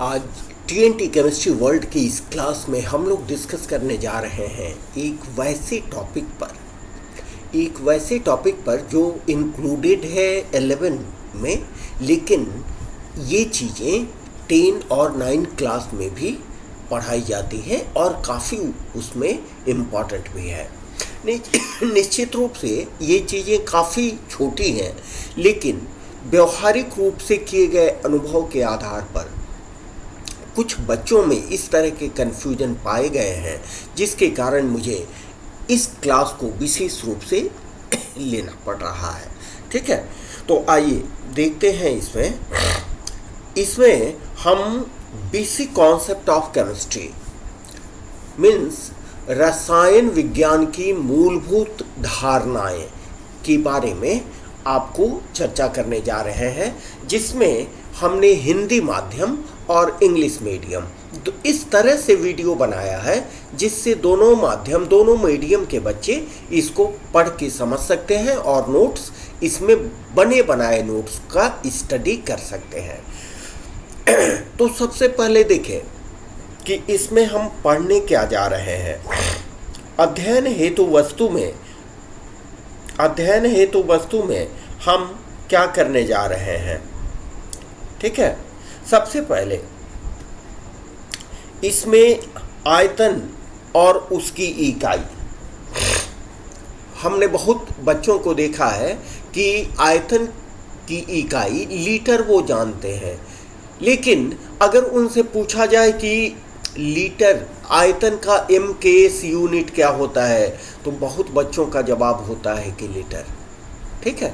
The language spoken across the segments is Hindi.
आज टीएनटी केमिस्ट्री वर्ल्ड की इस क्लास में हम लोग डिस्कस करने जा रहे हैं एक वैसे टॉपिक पर जो इंक्लूडेड है 11 में, लेकिन ये चीज़ें 10 और 9 क्लास में भी पढ़ाई जाती हैं और काफ़ी उसमें इम्पॉर्टेंट भी है। निश्चित रूप से ये चीज़ें काफ़ी छोटी हैं, लेकिन व्यवहारिक रूप से किए गए अनुभव के आधार पर कुछ बच्चों में इस तरह के कन्फ्यूजन पाए गए हैं, जिसके कारण मुझे इस क्लास को विशेष रूप से लेना पड़ रहा है। ठीक है, तो आइए देखते हैं। इसमें हम basic concept of chemistry means रसायन विज्ञान की मूलभूत धारणाएं के बारे में आपको चर्चा करने जा रहे हैं, जिसमें हमने हिंदी माध्यम और इंग्लिश मीडियम इस तरह से वीडियो बनाया है जिससे दोनों मीडियम के बच्चे इसको पढ़ के समझ सकते हैं और नोट्स इसमें बने बनाए नोट्स का स्टडी कर सकते हैं। तो सबसे पहले देखें कि इसमें हम पढ़ने क्या जा रहे हैं। अध्ययन हेतु वस्तु में हम क्या करने जा रहे हैं। ठीक है, सबसे पहले इसमें आयतन और उसकी इकाई। हमने बहुत बच्चों को देखा है कि आयतन की इकाई लीटर वो जानते हैं, लेकिन अगर उनसे पूछा जाए कि लीटर आयतन का MKS यूनिट क्या होता है, तो बहुत बच्चों का जवाब होता है कि लीटर। ठीक है,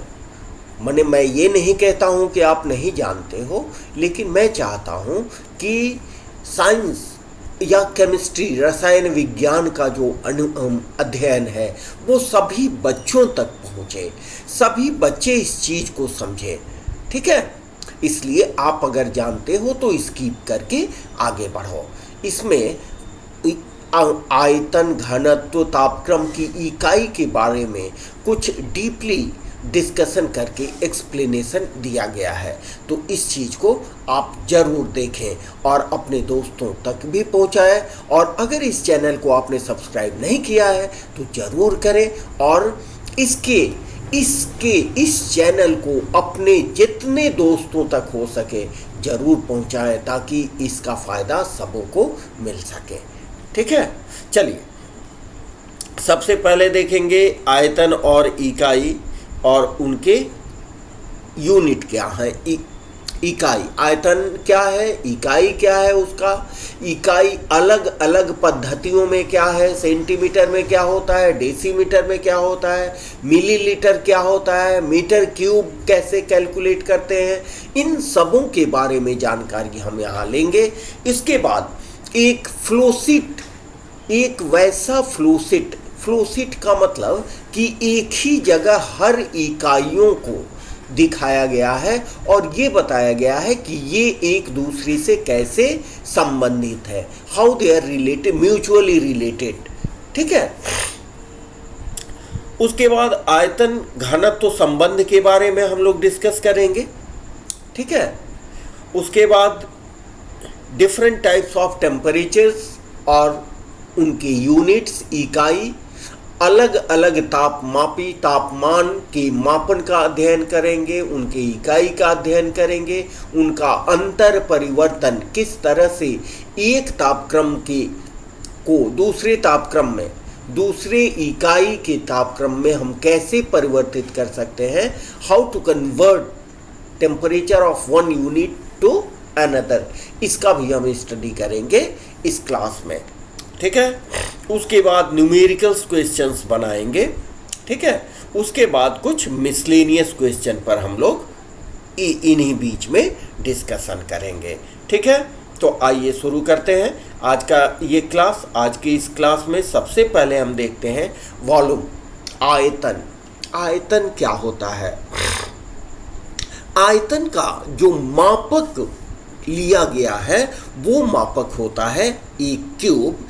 मैं ये नहीं कहता हूँ कि आप नहीं जानते हो, लेकिन मैं चाहता हूँ कि साइंस या केमिस्ट्री रसायन विज्ञान का जो अध्ययन है वो सभी बच्चों तक पहुँचे, सभी बच्चे इस चीज़ को समझें। ठीक है, इसलिए आप अगर जानते हो तो स्किप करके आगे बढ़ो। इसमें आयतन, घनत्व, तापक्रम की इकाई के बारे में कुछ डीपली डिस्कशन करके एक्सप्लेनेशन दिया गया है, तो इस चीज़ को आप ज़रूर देखें और अपने दोस्तों तक भी पहुंचाएं। और अगर इस चैनल को आपने सब्सक्राइब नहीं किया है तो ज़रूर करें और इस चैनल को अपने जितने दोस्तों तक हो सके ज़रूर पहुंचाएं, ताकि इसका फ़ायदा सबों को मिल सके। ठीक है, चलिए सबसे पहले देखेंगे आयतन और इकाई और उनके यूनिट क्या है। इकाई, आयतन क्या है, इकाई क्या है उसका। इकाई अलग अलग पद्धतियों में क्या है, सेंटीमीटर में क्या होता है, डेसीमीटर में क्या होता है, मिलीलीटर क्या होता है, मीटर क्यूब कैसे कैलकुलेट करते हैं, इन सबों के बारे में जानकारी हम यहाँ लेंगे। इसके बाद एक फ्लोसीट, एक वैसा फ्लोसीट का मतलब कि एक ही जगह हर इकाइयों को दिखाया गया है और ये बताया गया है कि ये एक दूसरे से कैसे संबंधित है, how they are related, mutually related. ठीक है, उसके बाद आयतन घनत्व संबंध के बारे में हम लोग डिस्कस करेंगे। ठीक है, उसके बाद डिफरेंट टाइप्स ऑफ टेम्परेचर्स और उनके यूनिट्स, इकाई, अलग अलग तापमान के मापन का अध्ययन करेंगे, उनके इकाई का अध्ययन करेंगे, उनका अंतर परिवर्तन किस तरह से एक तापक्रम को दूसरे तापक्रम में, दूसरे इकाई के तापक्रम में हम कैसे परिवर्तित कर सकते हैं, how to convert temperature of one unit to another, इसका भी हम स्टडी करेंगे इस क्लास में। ठीक है, उसके बाद न्यूमेरिकल्स क्वेश्चंस बनाएंगे। ठीक है, उसके बाद कुछ मिसलेनियस क्वेश्चन पर हम लोग इन्हीं बीच में डिस्कशन करेंगे। ठीक है, तो आइए शुरू करते हैं आज का ये क्लास। आज की इस क्लास में सबसे पहले हम देखते हैं वॉल्यूम, आयतन। आयतन क्या होता है। आयतन का जो मापक लिया गया है वो मापक होता है एक क्यूब।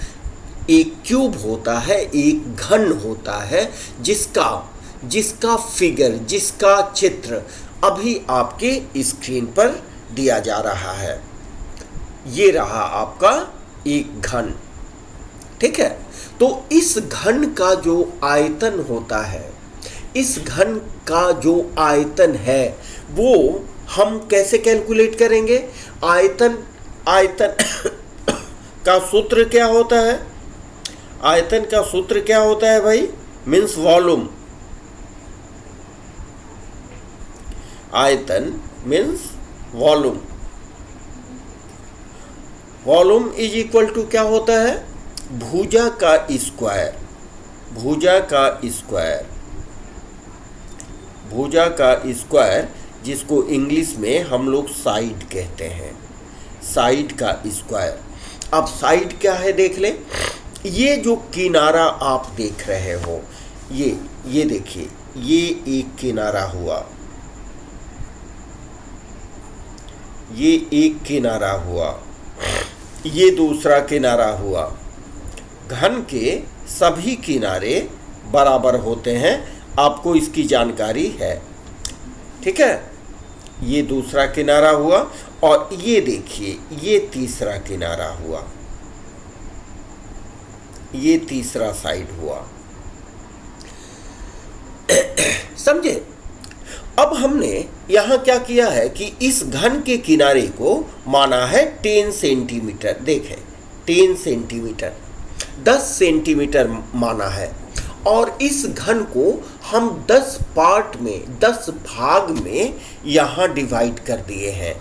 एक क्यूब होता है, एक घन होता है, जिसका फिगर, जिसका चित्र अभी आपके स्क्रीन पर दिया जा रहा है। ये रहा आपका एक घन। ठीक है, तो इस घन का जो आयतन होता है, इस घन का जो आयतन है वो हम कैसे कैलकुलेट करेंगे? आयतन का सूत्र क्या होता है? आयतन का सूत्र क्या होता है भाई? Means volume. आयतन means volume. Volume is equal to क्या होता है? भुजा का स्क्वायर। भुजा का स्क्वायर, भुजा का स्क्वायर, जिसको इंग्लिश में हम लोग साइड कहते हैं, साइड का स्क्वायर। अब साइड क्या है देख ले। ये जो किनारा आप देख रहे हो, ये देखिए, ये एक किनारा हुआ, ये एक किनारा हुआ, ये दूसरा किनारा हुआ। घन के सभी किनारे बराबर होते हैं, आपको इसकी जानकारी है। ठीक है, ये दूसरा किनारा हुआ और ये देखिए, ये तीसरा किनारा हुआ, ये तीसरा साइड हुआ। समझे? अब हमने यहां क्या किया है कि इस घन के किनारे को माना है 10 सेंटीमीटर। देखें, 10 सेंटीमीटर, 10 सेंटीमीटर माना है, और इस घन को हम 10 पार्ट में, 10 भाग में यहाँ डिवाइड कर दिए हैं।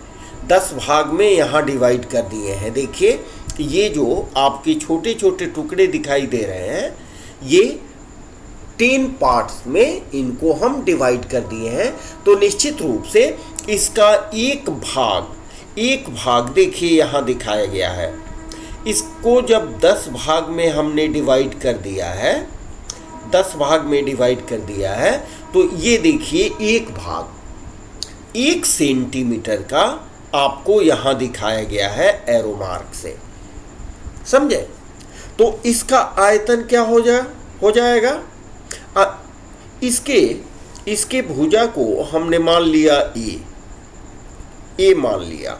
10 भाग में यहाँ डिवाइड कर दिए हैं। देखिए, ये जो आपके छोटे छोटे टुकड़े दिखाई दे रहे हैं, ये 10 पार्ट्स में इनको हम डिवाइड कर दिए हैं। तो निश्चित रूप से इसका एक भाग देखिए यहाँ दिखाया गया है। इसको जब 10 भाग में हमने डिवाइड कर दिया है, 10 भाग में डिवाइड कर दिया है, तो ये देखिए एक भाग 1 सेंटीमीटर का आपको यहाँ दिखाया गया है एरो मार्क से। समझे? तो इसका आयतन क्या हो जाएगा? इसके भुजा को हमने मान लिया ए मान लिया।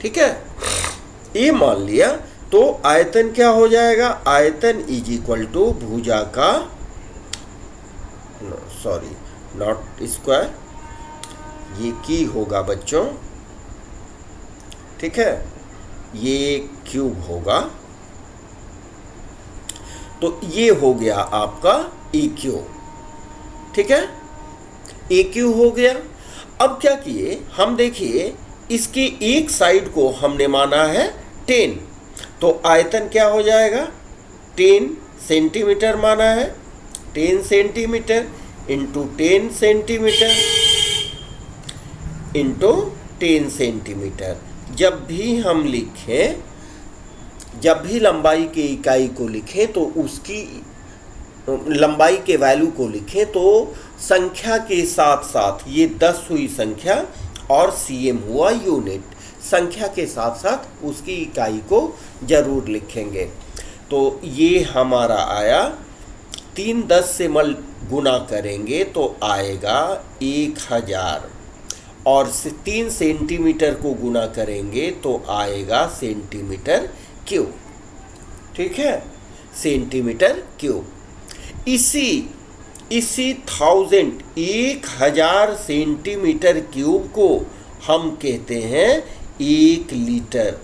ठीक है, ए मान लिया, तो आयतन क्या हो जाएगा? आयतन इज इक्वल टू भुजा का, सॉरी नॉट स्क्वायर, ये की होगा बच्चों। ठीक है, ये क्यूब होगा, तो ये हो गया आपका ए क्यू। ठीक है, ए क्यू हो गया। अब क्या किए हम? देखिए, इसके एक साइड को हमने माना है 10, तो आयतन क्या हो जाएगा? 10 सेंटीमीटर माना है, 10 centimetre into 10 centimetre into 10 centimetre. जब भी हम लिखें, जब भी लंबाई के इकाई को लिखें तो उसकी लंबाई के वैल्यू को लिखें तो संख्या के साथ साथ, ये 10 हुई संख्या और cm हुआ यूनिट, संख्या के साथ साथ उसकी इकाई को जरूर लिखेंगे। तो ये हमारा आया 3 10 से गुना करेंगे तो आएगा 1000, और 3 सेंटीमीटर को गुना करेंगे तो आएगा सेंटीमीटर क्यूब। ठीक है, सेंटीमीटर क्यूब। इसी 1000 सेंटीमीटर क्यूब को हम कहते हैं 1 लीटर।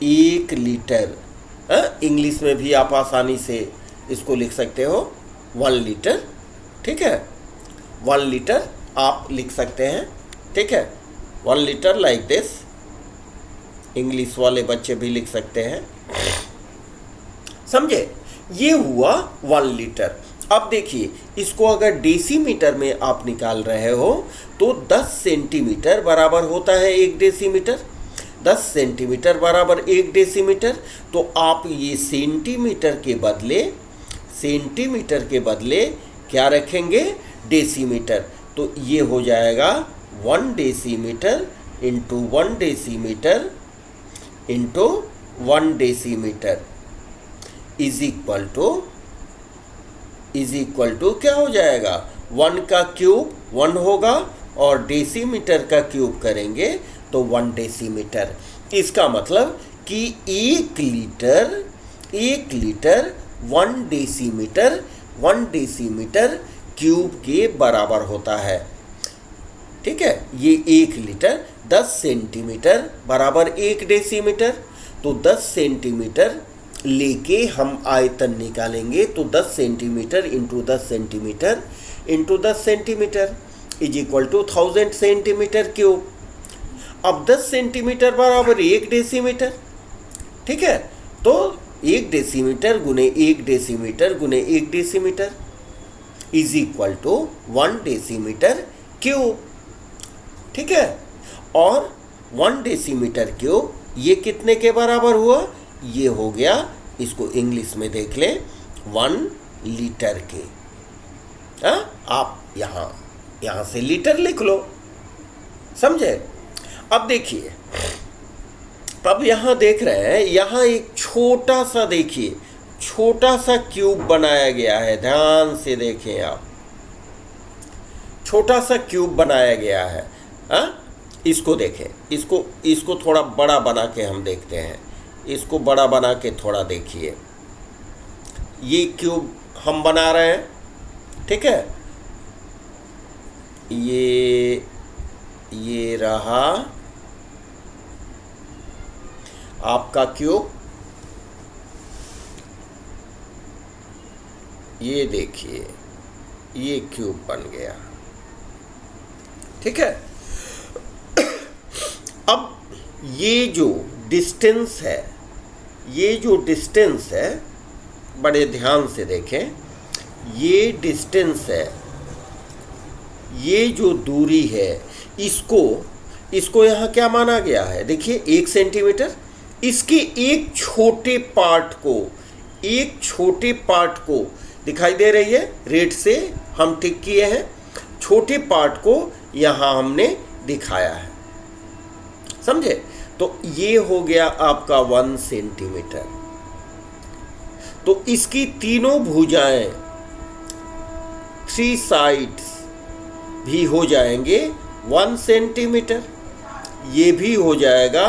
1 लीटर इंग्लिश में भी आप आसानी से इसको लिख सकते हो 1 लीटर। ठीक है, 1 लीटर आप लिख सकते हैं। ठीक है, 1 लीटर लाइक दिस, इंग्लिश वाले बच्चे भी लिख सकते हैं। समझे? ये हुआ 1 लीटर। अब देखिए, इसको अगर डेसीमीटर में आप निकाल रहे हो तो 10 सेंटीमीटर बराबर होता है 1 डेसीमीटर। 10 सेंटीमीटर बराबर 1 डेसीमीटर। तो आप ये सेंटीमीटर के बदले क्या रखेंगे? डेसीमीटर। तो ये हो जाएगा 1 decimetre into 1 decimetre into 1 decimetre is equal to क्या हो जाएगा? 1 का क्यूब 1 होगा और डेसीमीटर का क्यूब करेंगे तो 1 डेसीमीटर। इसका मतलब कि 1 लीटर 1 डेसीमीटर क्यूब के बराबर होता है। ठीक है, ये 1 लीटर 10 सेंटीमीटर बराबर 1 डेसीमीटर। तो 10 सेंटीमीटर लेके हम आयतन निकालेंगे, तो 10 centimetre into 10 centimetre into 10 centimetre is equal to 1000 centimetre cube. अब 10 सेंटीमीटर बराबर 1 डेसीमीटर। ठीक है, तो 1 डेसीमीटर गुने 1 डेसीमीटर गुने 1 decimetre is equal to 1 decimetre cube. ठीक है, और 1 डेसीमीटर क्यूब ये कितने के बराबर हुआ? ये हो गया, इसको इंग्लिश में देख लें, 1 लीटर के। आप यहाँ से लीटर लिख लो, समझे? अब देखिए, अब यहाँ देख रहे हैं, यहाँ एक छोटा सा, देखिए छोटा सा क्यूब बनाया गया है। ध्यान से देखें आप, छोटा सा क्यूब बनाया गया है। इसको देखें, इसको थोड़ा बड़ा बना के हम देखते हैं। इसको बड़ा बना के थोड़ा देखिए, ये क्यूब हम बना रहे हैं। ठीक है, ये रहा आपका क्यूब। ये देखिए, ये क्यूब बन गया। ठीक है, अब ये जो डिस्टेंस है, बड़े ध्यान से देखें, ये डिस्टेंस है, ये जो दूरी है, इसको यहाँ क्या माना गया है? देखिए 1 सेंटीमीटर। इसके एक छोटे पार्ट को दिखाई दे रही है, रेड से हम टिक किए हैं, छोटे पार्ट को यहाँ हमने दिखाया है, समझे? तो ये हो गया आपका 1 सेंटीमीटर। तो इसकी तीनों भुजाएं, 3 साइड्स भी हो जाएंगे 1 सेंटीमीटर। ये भी हो जाएगा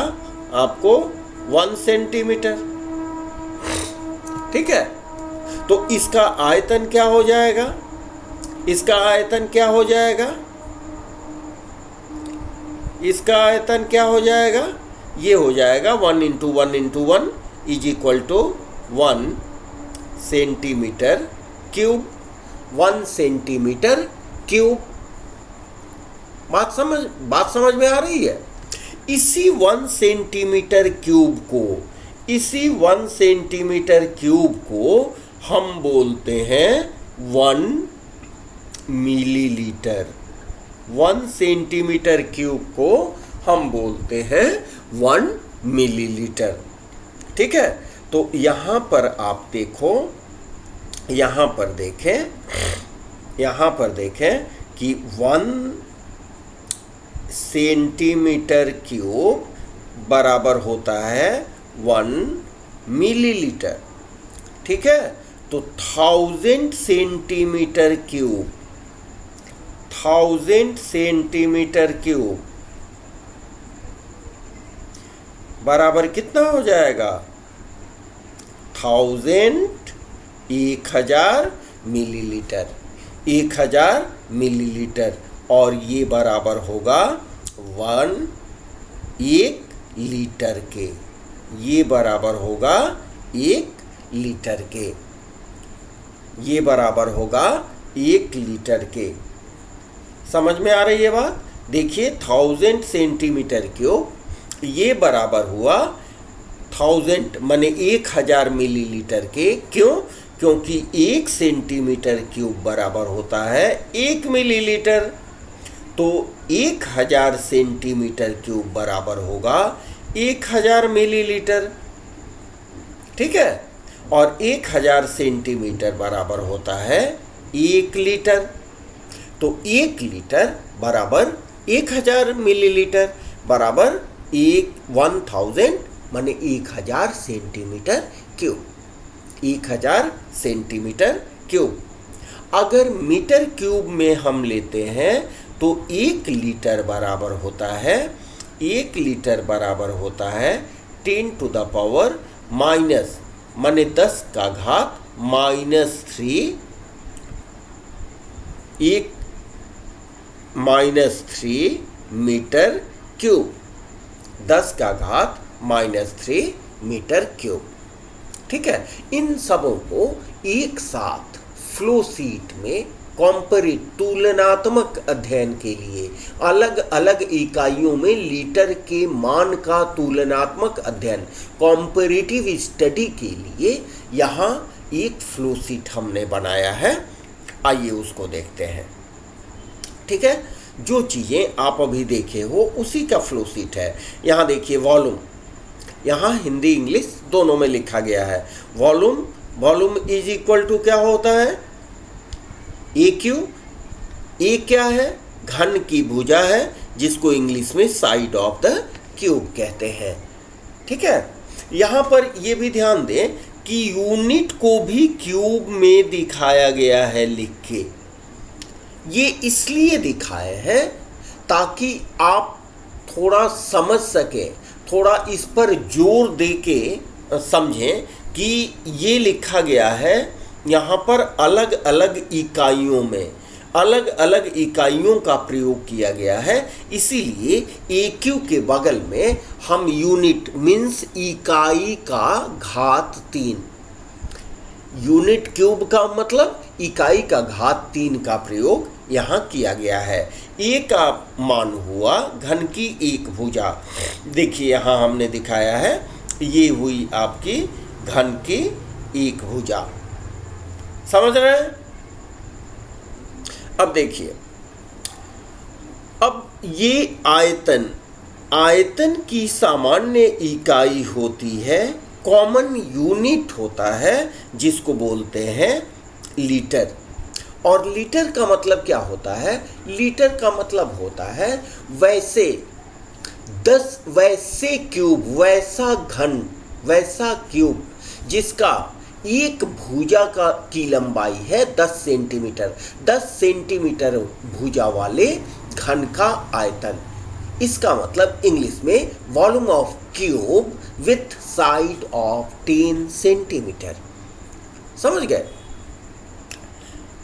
आपको 1 सेंटीमीटर। ठीक है, तो इसका आयतन क्या हो जाएगा? इसका आयतन क्या हो जाएगा? इसका आयतन क्या हो जाएगा? ये हो जाएगा 1 into 1 into 1 is equal to 1 centimetre cube. 1 centimetre cube. बात समझ में आ रही है? इसी 1 सेंटीमीटर क्यूब को हम बोलते हैं 1 मिलीलीटर। 1 सेंटीमीटर क्यूब को हम बोलते हैं 1 मिलीलीटर। ठीक है, तो यहाँ पर आप देखो, यहाँ पर देखें कि 1 सेंटीमीटर क्यूब बराबर होता है 1 मिलीलीटर। ठीक है, तो 1000 सेंटीमीटर क्यूब बराबर कितना हो जाएगा? 1000 मिलीलीटर। 1000 मिलीलीटर, और ये बराबर होगा 1 लीटर के। ये बराबर होगा 1 लीटर के। ये बराबर होगा 1 लीटर के। समझ में आ रही है बात? देखिए 1000 सेंटीमीटर क्यूब ये बराबर हुआ 1000 माने 1000 मिलीलीटर के। क्यों? क्योंकि 1 सेंटीमीटर क्यूब बराबर होता है 1 मिलीलीटर। तो 1000 सेंटीमीटर क्यूब बराबर होगा 1000 मिलीलीटर। ठीक है, और 1000 सेंटीमीटर बराबर होता है 1 लीटर। तो 1 लीटर बराबर 1000 मिलीलीटर बराबर 1000 माने 1000 सेंटीमीटर क्यूब। 1000 centimetre cube. अगर मीटर क्यूब में हम लेते हैं तो 1 लीटर बराबर होता है 1 लीटर बराबर होता है 10 टू द पावर माइनस माने 10 का घात -3 -3 मीटर क्यूब, 10 का घात -3 मीटर क्यूब। ठीक है, इन सबों को एक साथ फ्लो शीट में तुलनात्मक अध्ययन के लिए अलग अलग इकाइयों में लीटर के मान का तुलनात्मक अध्ययन कॉम्पैरेटिव स्टडी के लिए यहाँ एक फ्लो शीट हमने बनाया है। आइए उसको देखते हैं। ठीक है, जो चीज़ें आप अभी देखे हो उसी का फ्लो शीट है। यहाँ देखिए वॉल्यूम, यहाँ हिंदी इंग्लिश दोनों में लिखा गया है। वॉल्यूम इज इक्वल टू क्या होता है, ए क्यू। ए क्या है, घन की भुजा है जिसको इंग्लिश में साइड ऑफ द क्यूब कहते हैं। ठीक है, यहाँ पर ये भी ध्यान दें कि यूनिट को भी क्यूब में दिखाया गया है लिख के। ये इसलिए दिखाए हैं ताकि आप थोड़ा समझ सकें, थोड़ा इस पर जोर दे के समझें कि ये लिखा गया है यहाँ पर अलग अलग इकाइयों में, अलग अलग इकाइयों का प्रयोग किया गया है। इसीलिए AQ के बगल में हम यूनिट मीन्स इकाई का घात 3, यूनिट क्यूब का मतलब इकाई का घात 3 का प्रयोग यहाँ किया गया है। ए का मान हुआ घन की एक भुजा। देखिए यहाँ हमने दिखाया है, ये हुई आपकी घन की एक भुजा। समझ रहे हैं? अब देखिए, अब ये आयतन की सामान्य इकाई होती है, कॉमन यूनिट होता है जिसको बोलते हैं लीटर। और लीटर का मतलब क्या होता है, लीटर का मतलब होता है वैसे 10 वैसे क्यूब, वैसा घन, वैसा क्यूब जिसका एक भुजा की लंबाई है 10 सेंटीमीटर, 10 सेंटीमीटर भुजा वाले घन का आयतन। इसका मतलब इंग्लिश में volume of cube with side of 10 centimetre. समझ गए?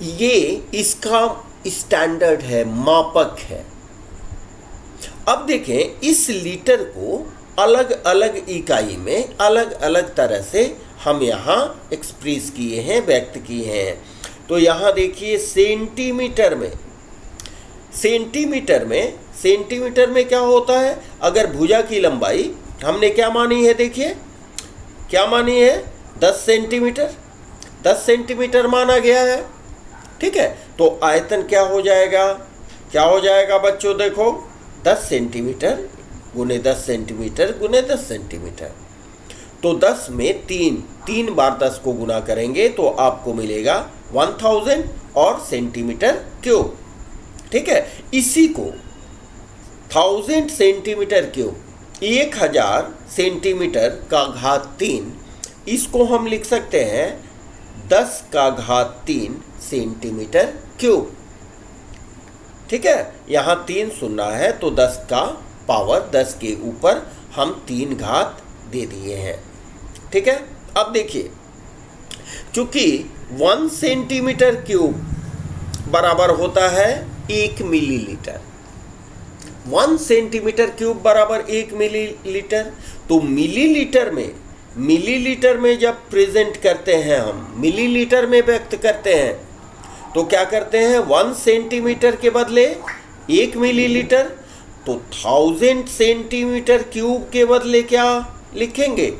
ये इसका स्टैंडर्ड है, मापक है। अब देखें, इस लीटर को अलग अलग इकाई में अलग अलग तरह से हम यहाँ एक्सप्रेस किए हैं, व्यक्त किए हैं। तो यहाँ देखिए सेंटीमीटर में क्या होता है, अगर भुजा की लंबाई हमने क्या मानी है, देखिए क्या मानी है, 10 सेंटीमीटर, 10 सेंटीमीटर माना गया है। ठीक है, तो आयतन क्या हो जाएगा बच्चों, देखो 10 सेंटीमीटर गुने 10 सेंटीमीटर गुने 10 सेंटीमीटर। तो 10 में 3 बार 10 को गुना करेंगे तो आपको मिलेगा 1000 और सेंटीमीटर क्यूब। ठीक है, इसी को 1000 सेंटीमीटर क्यूब, 1000 सेंटीमीटर का घात 3, इसको हम लिख सकते हैं 10 का घात 3 सेंटीमीटर क्यूब। ठीक है, यहाँ 3 सुनना है तो 10 का पावर 10 के ऊपर हम 3 घात दे दिए हैं। ठीक है, अब देखिए, चूंकि 1 सेंटीमीटर क्यूब बराबर होता है 1 मिलीलीटर, 1 सेंटीमीटर क्यूब बराबर 1 मिलीलीटर। तो मिलीलीटर में जब प्रेजेंट करते हैं, हम मिलीलीटर में व्यक्त करते हैं, तो क्या करते हैं, 1 सेंटीमीटर के बदले 1 मिलीलीटर, तो 1000 सेंटीमीटर क्यूब के बदले क्या लिखेंगे,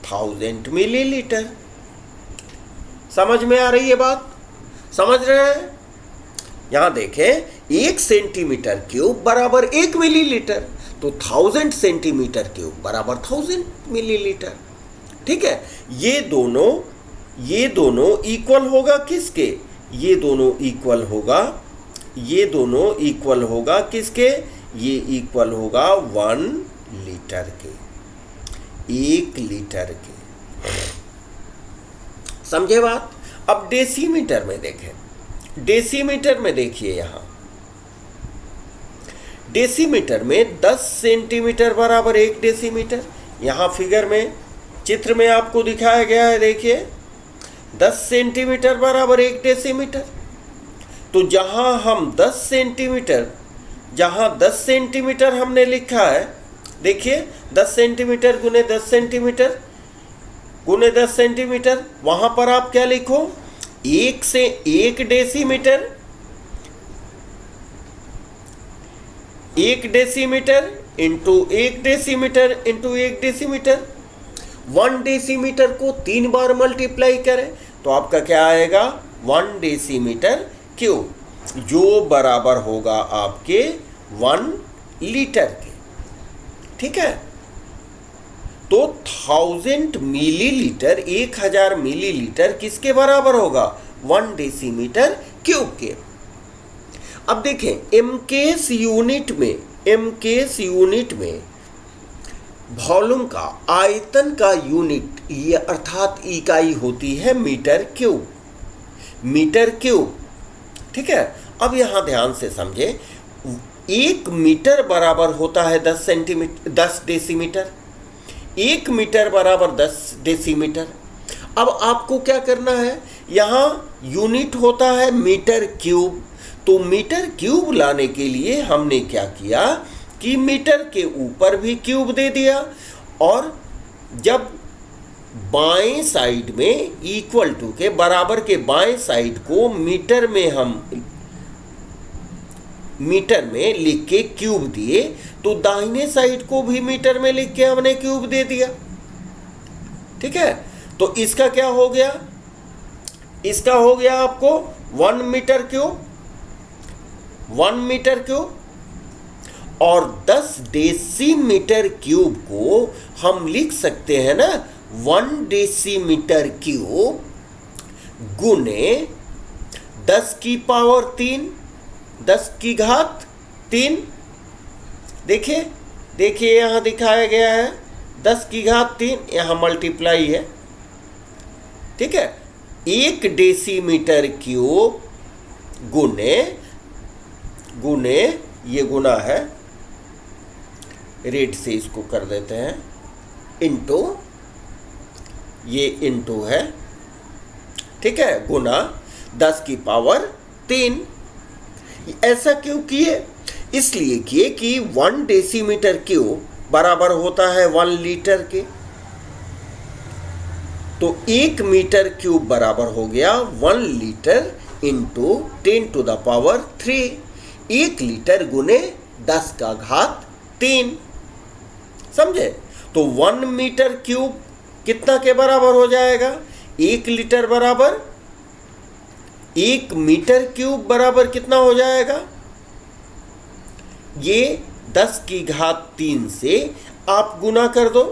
1000 मिलीलीटर। समझ में आ रही है बात? समझ रहे हैं? यहां देखें, 1 सेंटीमीटर क्यूब बराबर 1 मिलीलीटर, तो 1000 सेंटीमीटर क्यूब बराबर 1000 मिलीलीटर। ठीक है, ये दोनों इक्वल होगा किसके, ये दोनों इक्वल होगा किसके, ये इक्वल होगा 1 लीटर के, 1 लीटर के। समझे बात? अब डेसीमीटर में देखें, डेसीमीटर में देखिए, यहाँ डेसीमीटर में 10 सेंटीमीटर बराबर 1 डेसीमीटर। यहाँ फिगर में, चित्र में आपको दिखाया गया है, देखिए 10 सेंटीमीटर बराबर 1 डेसीमीटर। तो जहाँ हम 10 सेंटीमीटर, जहाँ 10 सेंटीमीटर हमने लिखा है, देखिए 10 सेंटीमीटर गुने 10 सेंटीमीटर गुने 10 सेंटीमीटर, वहाँ पर आप क्या लिखो, 1 से 1 decimetre, 1 decimetre into 1 decimetre into 1 decimetre. 1 decimetre को 3 बार मल्टीप्लाई करें तो आपका क्या आएगा, 1 डेसीमीटर क्यूब, जो बराबर होगा आपके 1 लीटर के। ठीक है, तो 1000 मिलीलीटर, 1000 मिलीलीटर किसके बराबर होगा, 1 डेसीमीटर क्यूब के। अब देखें एमकेएस यूनिट में वॉल्यूम का, आयतन का यूनिट, ये अर्थात इकाई होती है मीटर क्यूब, मीटर क्यूब। ठीक है, अब यहां ध्यान से समझे, 1 मीटर बराबर होता है 10 सेंटीमीटर, 10 डेसीमीटर। 1 मीटर बराबर 10 डेसीमीटर। अब आपको क्या करना है, यहाँ यूनिट होता है मीटर क्यूब, तो मीटर क्यूब लाने के लिए हमने क्या किया कि मीटर के ऊपर भी क्यूब दे दिया, और जब बाएं साइड में इक्वल टू के बराबर के बाएं साइड को मीटर में हम मीटर में लिख के क्यूब दिए, तो दाहिने साइड को भी मीटर में लिख के हमने क्यूब दे दिया। ठीक है, तो इसका क्या हो गया, इसका हो गया आपको 1 मीटर क्यूब, 1 मीटर क्यूब। और 10 डेसीमीटर क्यूब को हम लिख सकते हैं ना 1 डेसीमीटर क्यूब गुने 10 की पावर 3, 10 की घात 3। देखिए देखिए यहाँ दिखाया गया है 10 की घात 3, यहाँ मल्टीप्लाई है। ठीक है, 1 डेसीमीटर क्यूब गुने गुने, ये गुना है, रेट से इसको कर देते हैं, इंटू, ये इंटू है। ठीक है, गुना 10 की पावर 3। ऐसा क्यों किए, इसलिए किए कि 1 डेसीमीटर क्यूब बराबर होता है 1 लीटर के, तो 1 मीटर क्यूब बराबर हो गया 1 litre into 10 to the power 3। 1 litre गुने 10 का घात 3। समझे, तो 1 मीटर क्यूब कितना के बराबर हो जाएगा, 1 लीटर बराबर 1 मीटर क्यूब बराबर कितना हो जाएगा, ये 10 की घात 3 से आप गुना कर दो।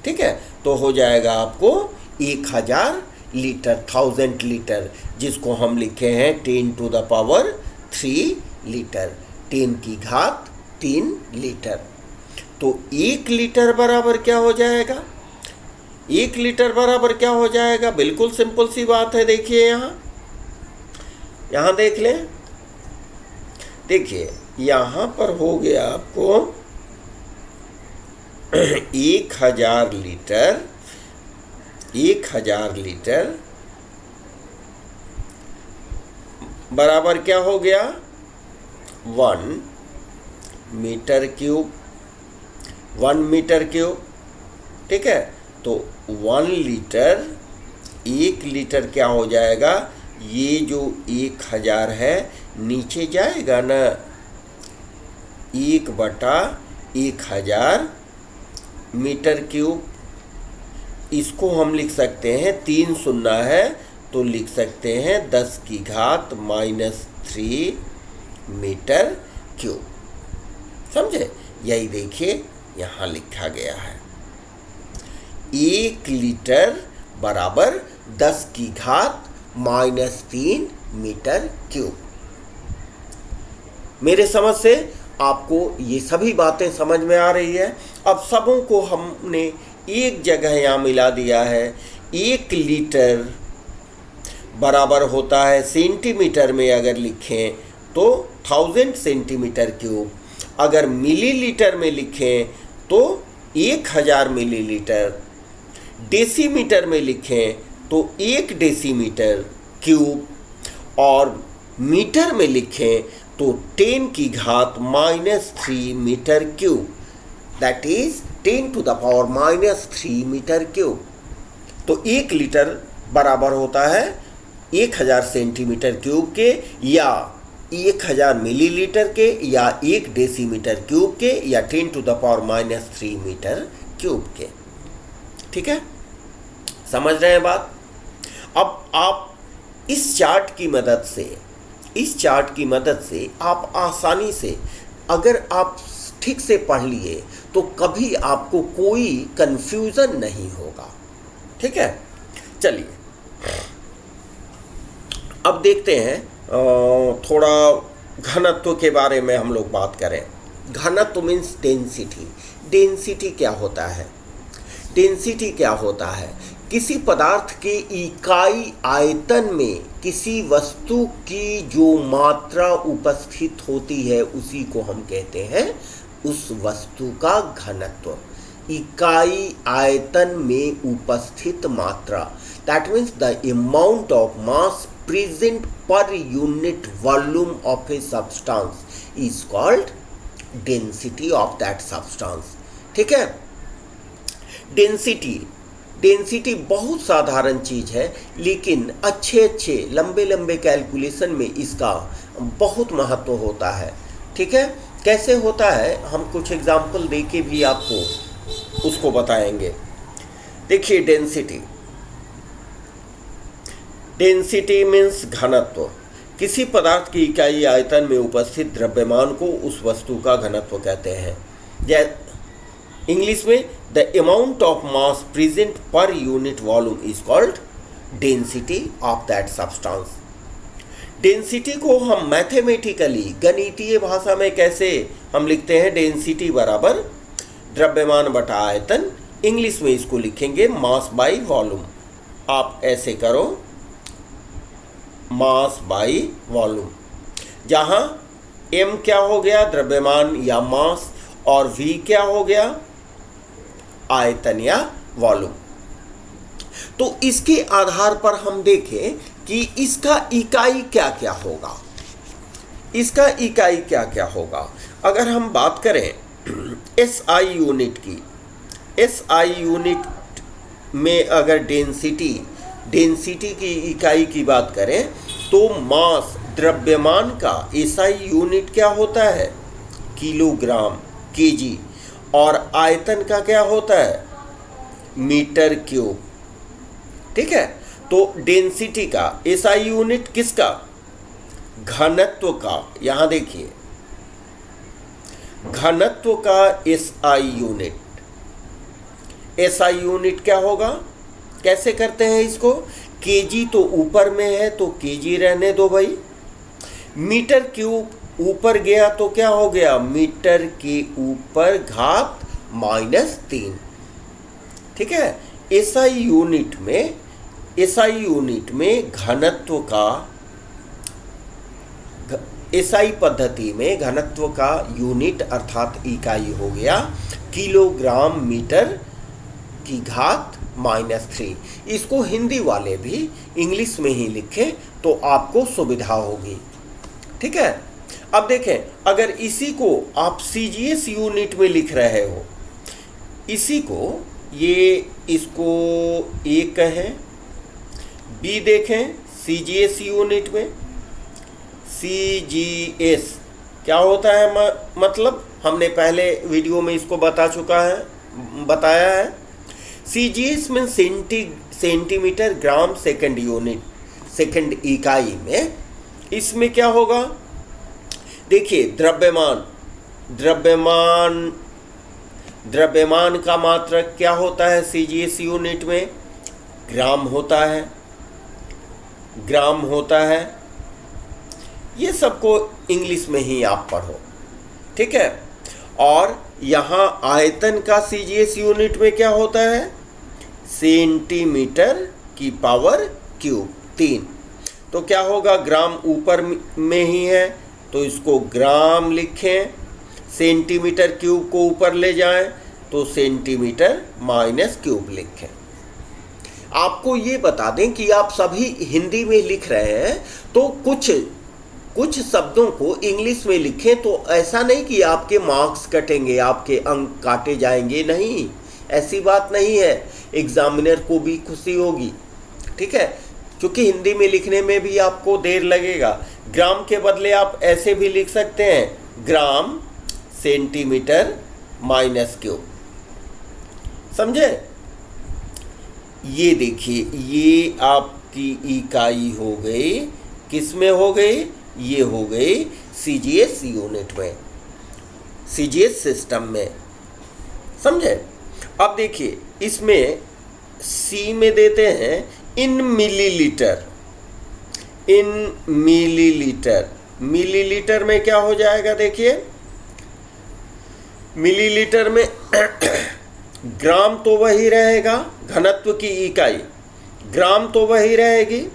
ठीक है, तो हो जाएगा आपको 1000 लीटर, 1000 लीटर, जिसको हम लिखे हैं 10 टू द पावर 3 लीटर, 10 की घात 3 लीटर। तो 1 लीटर बराबर क्या हो जाएगा, 1 लीटर बराबर क्या हो जाएगा, बिल्कुल सिंपल सी बात है। देखिए यहाँ देख लें, देखिए यहाँ पर हो गया आपको 1000 लीटर, 1000 लीटर बराबर क्या हो गया, 1 मीटर क्यूब, 1 मीटर क्यूब। ठीक है, तो 1 लीटर, 1 लीटर क्या हो जाएगा, ये जो 1000 है नीचे जाएगा ना, 1/1000 मीटर क्यूब। इसको हम लिख सकते हैं, 3 शून्य है तो लिख सकते हैं 10 की घात -3 मीटर क्यूब। समझे, यही देखिए यहाँ लिखा गया है, 1 लीटर बराबर 10 की घात -3 मीटर क्यूब। मेरे समझ से आपको ये सभी बातें समझ में आ रही है। अब सबों को हमने एक जगह यहाँ मिला दिया है। 1 लीटर बराबर होता है, सेंटीमीटर में अगर लिखें तो 1000 सेंटीमीटर क्यूब। अगर मिलीलीटर में लिखें तो 1000 मिलीलीटर। डेसीमीटर में लिखें तो 1 डेसीमीटर क्यूब। और मीटर में लिखें तो 10 की घात -3 metre cube, that is 10 to the power -3 metre cube. तो 1 लीटर बराबर होता है 1000 सेंटीमीटर क्यूब के, या 1000 मिलीलीटर के, या 1 डेसीमीटर क्यूब के, या 10 to the power -3 metre cube के। ठीक है, समझ रहे हैं बात। अब आप इस चार्ट की मदद से आप आसानी से, अगर आप ठीक से पढ़ लिए तो कभी आपको कोई कंफ्यूजन नहीं होगा। ठीक है, चलिए अब देखते हैं थोड़ा घनत्व के बारे में हम लोग बात करें। घनत्व मीन्स डेंसिटी। डेंसिटी क्या होता है? डेंसिटी क्या होता है? किसी पदार्थ के इकाई आयतन में किसी वस्तु की जो मात्रा उपस्थित होती है उसी को हम कहते हैं उस वस्तु का घनत्व। इकाई आयतन में उपस्थित मात्रा, that means the amount of mass present per unit volume of a substance is called density of that substance. ठीक है, डेंसिटी बहुत साधारण चीज है, लेकिन अच्छे लंबे कैलकुलेशन में इसका बहुत महत्व होता है। ठीक है, कैसे होता है हम कुछ एग्जाम्पल देके भी आपको उसको बताएंगे। देखिए, डेंसिटी मीन्स घनत्व। किसी पदार्थ की इकाई आयतन में उपस्थित द्रव्यमान को उस वस्तु का घनत्व कहते हैं। इंग्लिश में the amount of mass present per unit volume is called density of that substance. Density को हम मैथमेटिकली, गणितीय भाषा में कैसे हम लिखते हैं? डेंसिटी बराबर द्रव्यमान बटा आयतन। इंग्लिश में इसको लिखेंगे मास बाई वॉल्यूम। आप ऐसे करो, मास बाई वॉल्यूम, जहां m क्या हो गया? द्रव्यमान या मास, और v क्या हो गया? आयतन या वॉल्यूम। तो इसके आधार पर हम देखें कि इसका इकाई क्या क्या होगा। इसका इकाई क्या क्या होगा? अगर हम बात करें SI यूनिट की, SI यूनिट में अगर डेंसिटी की इकाई की बात करें तो मास, द्रव्यमान का SI यूनिट क्या होता है? Kilogram, KG. और आयतन का क्या होता है? Metre cube. ठीक है, तो डेंसिटी का SI यूनिट किसका? घनत्व का। यहां देखिए, घनत्व का SI यूनिट। SI यूनिट क्या होगा? कैसे करते हैं इसको? केजी तो ऊपर में है तो केजी रहने दो भाई। मीटर क्यूब ऊपर गया तो क्या हो गया? मीटर के ऊपर घात -3। ठीक है, SI यूनिट में घनत्व का, SI पद्धति में घनत्व का यूनिट अर्थात इकाई हो गया किलोग्राम मीटर की घात -3। इसको हिंदी वाले भी इंग्लिश में ही लिखें तो आपको सुविधा होगी। ठीक है, अब देखें, अगर इसी को आप CGS यूनिट में लिख रहे हो, इसी को इसको A कहें, B देखें CGS यूनिट में। CGS क्या होता है? मतलब हमने पहले वीडियो में इसको बताया है। CGS में centimetre gram second unit, second इकाई में। इसमें क्या होगा? देखिए, द्रव्यमान का मात्रक क्या होता है CGS यूनिट में? ग्राम होता है। ये सबको इंग्लिश में ही आप पढ़ो। ठीक है, और यहाँ आयतन का CGS यूनिट में क्या होता है? सेंटीमीटर की पावर क्यूब 3। तो क्या होगा? ग्राम ऊपर में ही है, तो इसको ग्राम लिखें, सेंटीमीटर क्यूब को ऊपर ले जाएं तो सेंटीमीटर माइनस क्यूब लिखें। आपको ये बता दें कि आप सभी हिंदी में लिख रहे हैं तो कुछ शब्दों को इंग्लिश में लिखें, तो ऐसा नहीं कि आपके मार्क्स कटेंगे, आपके अंक काटे जाएंगे, नहीं, ऐसी बात नहीं है। एग्जामिनर को भी खुशी होगी, ठीक है, क्योंकि हिंदी में लिखने में भी आपको देर लगेगा। ग्राम के बदले आप ऐसे भी लिख सकते हैं, ग्राम सेंटीमीटर माइनस क्यूब, समझे। ये देखिए, ये आपकी इकाई हो गई, किस में हो गई, ये हो गई सीजीएस यूनिट में, सीजीएस सिस्टम में, समझे। अब देखिए इसमें सी में देते हैं इन मिलीलीटर, इन मिलीलीटर, मिलीलीटर में क्या हो जाएगा, देखिए मिलीलीटर में ग्राम तो वही रहेगा, घनत्व की इकाई ग्राम तो वही रहेगी,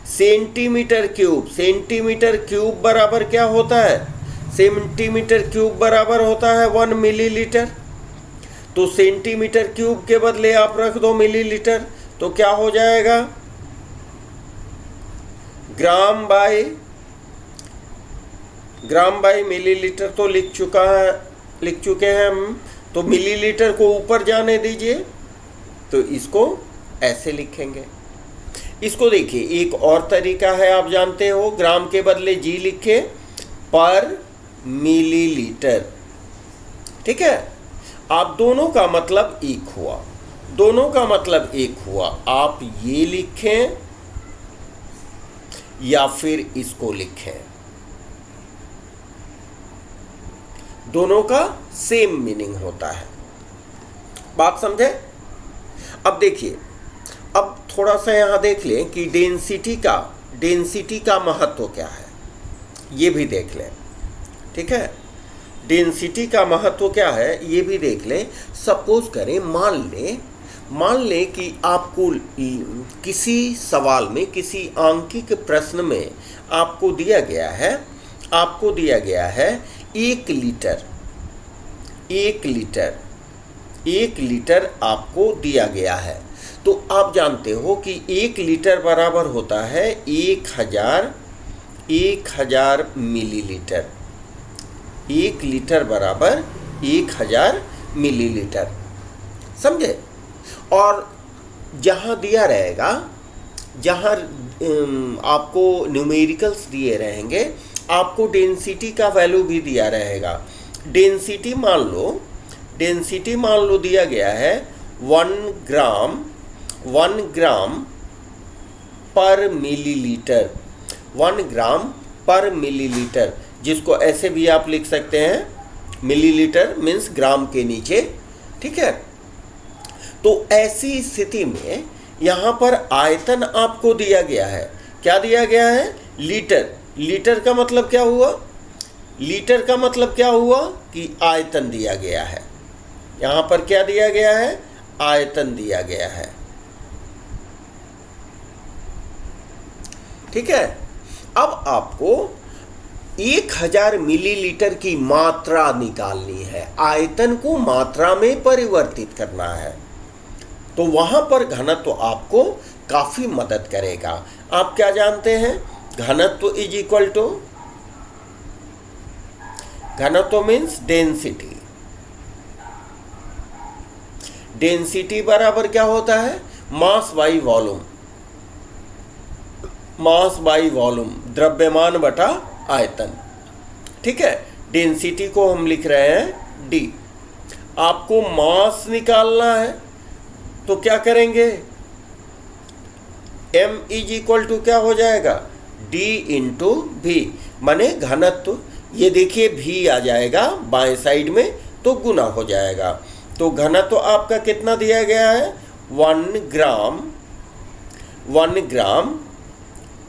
सेंटीमीटर क्यूब, सेंटीमीटर क्यूब बराबर क्या होता है, सेंटीमीटर क्यूब बराबर होता है 1 मिलीलीटर। तो सेंटीमीटर क्यूब के बदले आप रख दो मिलीलीटर, तो क्या हो जाएगा, ग्राम बाई मिलीलीटर तो लिख चुके हैं हम, तो मिलीलीटर को ऊपर जाने दीजिए, तो इसको ऐसे लिखेंगे। इसको देखिए, एक और तरीका है, आप जानते हो, ग्राम के बदले जी लिखे पर मिलीलीटर, ठीक है। आप दोनों का मतलब एक हुआ, दोनों का मतलब एक हुआ, आप ये लिखें या फिर इसको लिखें, दोनों का सेम मीनिंग होता है, बात समझे। अब देखिए, अब थोड़ा सा यहां देख लें कि डेंसिटी का महत्व क्या है, ये भी देख लें, ठीक है। डेंसिटी का महत्व क्या है ये भी देख लें। सपोज करें, मान लें कि आपको किसी सवाल में, किसी आंकिक प्रश्न में आपको दिया गया है 1 लीटर आपको दिया गया है। तो आप जानते हो कि 1 लीटर बराबर होता है 1000 मिलीलीटर। 1 लीटर बराबर 1000 मिलीलीटर, समझे। और जहाँ दिया रहेगा, जहाँ आपको न्यूमेरिकल्स दिए रहेंगे, आपको डेंसिटी का वैल्यू भी दिया रहेगा। डेंसिटी मान लो दिया गया है 1 ग्राम पर मिलीलीटर, 1 ग्राम पर मिलीलीटर, जिसको ऐसे भी आप लिख सकते हैं, मिलीलीटर मीन्स ग्राम के नीचे, ठीक है। तो ऐसी स्थिति में यहाँ पर आयतन आपको दिया गया है, क्या दिया गया है, लीटर। लीटर का मतलब क्या हुआ, लीटर का मतलब क्या हुआ कि आयतन दिया गया है। यहाँ पर क्या दिया गया है, आयतन दिया गया है, ठीक है। अब आपको 1000 मिलीलीटर की मात्रा निकालनी है, आयतन को मात्रा में परिवर्तित करना है, तो वहां पर घनत्व आपको काफी मदद करेगा। आप क्या जानते हैं, घनत्व इज इक्वल टू, घनत्व मीन्स डेंसिटी। डेंसिटी बराबर क्या होता है, mass by volume, mass by volume, द्रव्यमान बटा आयतन, ठीक है। डेंसिटी को हम लिख रहे हैं डी। आपको मास निकालना है तो क्या करेंगे, m इज इक्वल टू क्या हो जाएगा, d इंटू भी, माने घनत्व। ये देखिए भी आ जाएगा बाएं साइड में तो गुना हो जाएगा। तो घनत्व आपका कितना दिया गया है, 1 ग्राम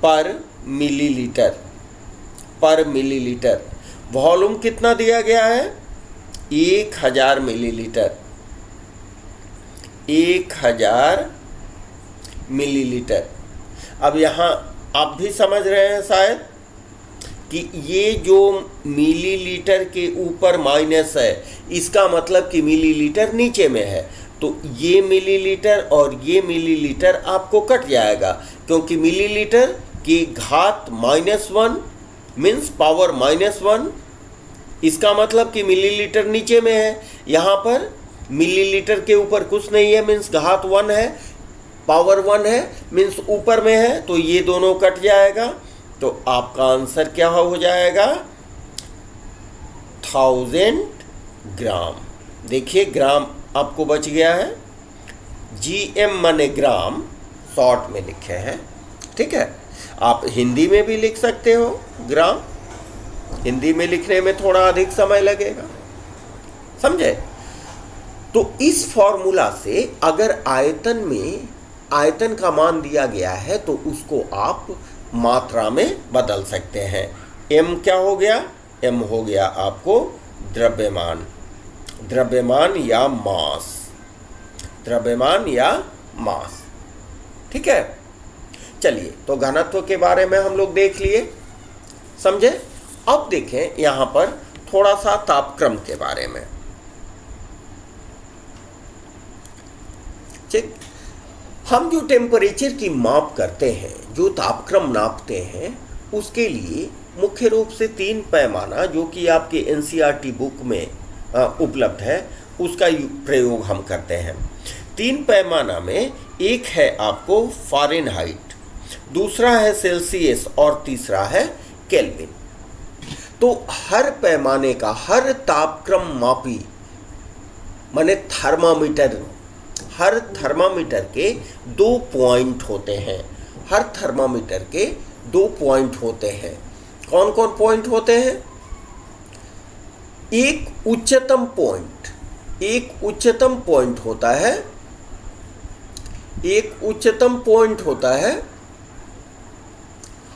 पर मिलीलीटर। वॉल्यूम कितना दिया गया है, 1000 मिलीलीटर, 1000 मिलीलीटर। अब यहाँ आप भी समझ रहे हैं शायद कि ये जो मिलीलीटर के ऊपर माइनस है, इसका मतलब कि मिलीलीटर नीचे में है, तो ये मिलीलीटर और ये मिलीलीटर आपको कट जाएगा, क्योंकि मिलीलीटर की घात -1 मीन्स पावर -1, इसका मतलब कि मिलीलीटर नीचे में है। यहाँ पर मिलीलीटर के ऊपर कुछ नहीं है मीन्स घात 1 है, पावर 1 है मीन्स ऊपर में है, तो ये दोनों कट जाएगा। तो आपका आंसर क्या हो जाएगा? 1000 ग्राम। देखिए ग्राम आपको बच गया है, GM माने ग्राम शॉर्ट में लिखे हैं, ठीक है। आप हिंदी में भी लिख सकते हो ग्राम, हिंदी में लिखने में थोड़ा अधिक समय लगेगा, समझे। तो इस फॉर्मूला से अगर आयतन में आयतन का मान दिया गया है तो उसको आप मात्रा में बदल सकते हैं। m क्या हो गया? m हो गया आपको द्रव्यमान, द्रव्यमान या मास, द्रव्यमान या मास, ठीक है। चलिए, तो घनत्व के बारे में हम लोग देख लिए, समझे। अब देखें यहां पर थोड़ा सा तापक्रम के बारे में, ठीक। हम जो टेम्परेचर की माप करते हैं, जो तापक्रम नापते हैं, उसके लिए मुख्य रूप से 3 पैमाना जो कि आपके NCERT बुक में उपलब्ध है, उसका प्रयोग हम करते हैं। 3 पैमाना में एक है आपको फ़ारेनहाइट, दूसरा है सेल्सियस और तीसरा है केल्विन। तो हर पैमाने का, हर तापक्रम मापी माने थर्मामीटर, हर थर्मामीटर के 2 पॉइंट होते हैं, हर थर्मामीटर के 2 पॉइंट होते हैं। कौन कौन पॉइंट होते हैं? एक उच्चतम पॉइंट, एक उच्चतम पॉइंट होता है, एक उच्चतम पॉइंट होता है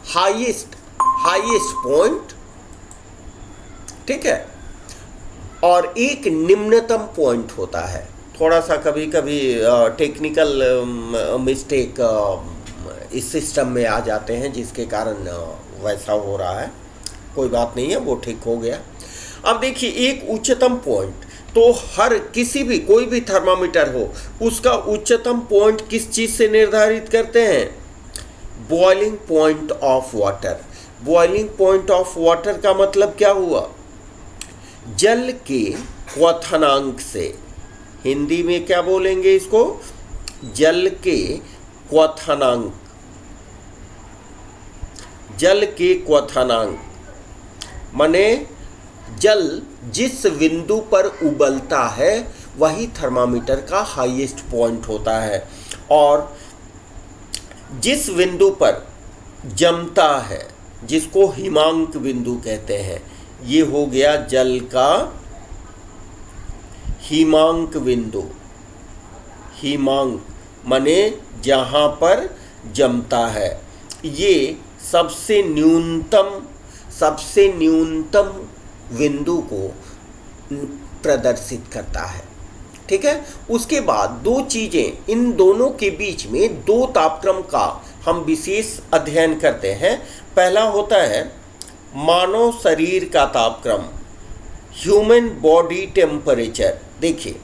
हाईएस्ट पॉइंट, ठीक है, और एक निम्नतम पॉइंट होता है। थोड़ा सा कभी कभी टेक्निकल मिस्टेक इस सिस्टम में आ जाते हैं, जिसके कारण वैसा हो रहा है, कोई बात नहीं है, वो ठीक हो गया। अब देखिए, एक उच्चतम पॉइंट, तो हर किसी भी कोई भी थर्मामीटर हो, उसका उच्चतम पॉइंट किस चीज़ से निर्धारित करते हैं? Boiling point of water. Boiling point of water का मतलब क्या हुआ? जल के क्वथनांक से। हिंदी में क्या बोलेंगे इसको? जल के क्वथनांक, जल के क्वथनांक माने जल जिस बिंदु पर उबलता है वही थर्मामीटर का हाईएस्ट पॉइंट होता है, और जिस बिंदु पर जमता है, जिसको हिमांक बिंदु कहते हैं, ये हो गया जल का हिमांक बिंदु। हिमांक माने जहाँ पर जमता है, ये सबसे न्यूनतम बिंदु को प्रदर्शित करता है, ठीक है। उसके बाद 2 चीज़ें, इन दोनों के बीच में 2 तापक्रम का हम विशेष अध्ययन करते हैं। पहला होता है मानव शरीर का तापक्रम, ह्यूमन बॉडी टेम्परेचर, देखिए,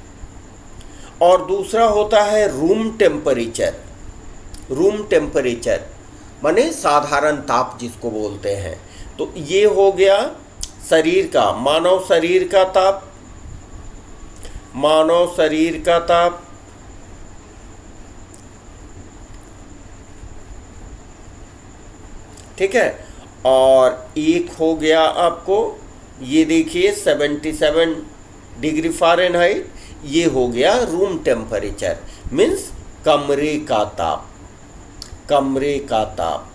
और दूसरा होता है रूम टेम्परेचर। रूम टेम्परेचर माने साधारण ताप जिसको बोलते हैं। तो ये हो गया शरीर का, मानव शरीर का ताप, मानव शरीर का ताप, ठीक है। और एक हो गया आपको, ये देखिए 77 डिग्री फ़ारेनहाइट, ये हो गया रूम टेम्परेचर, मीन्स कमरे का ताप, कमरे का ताप,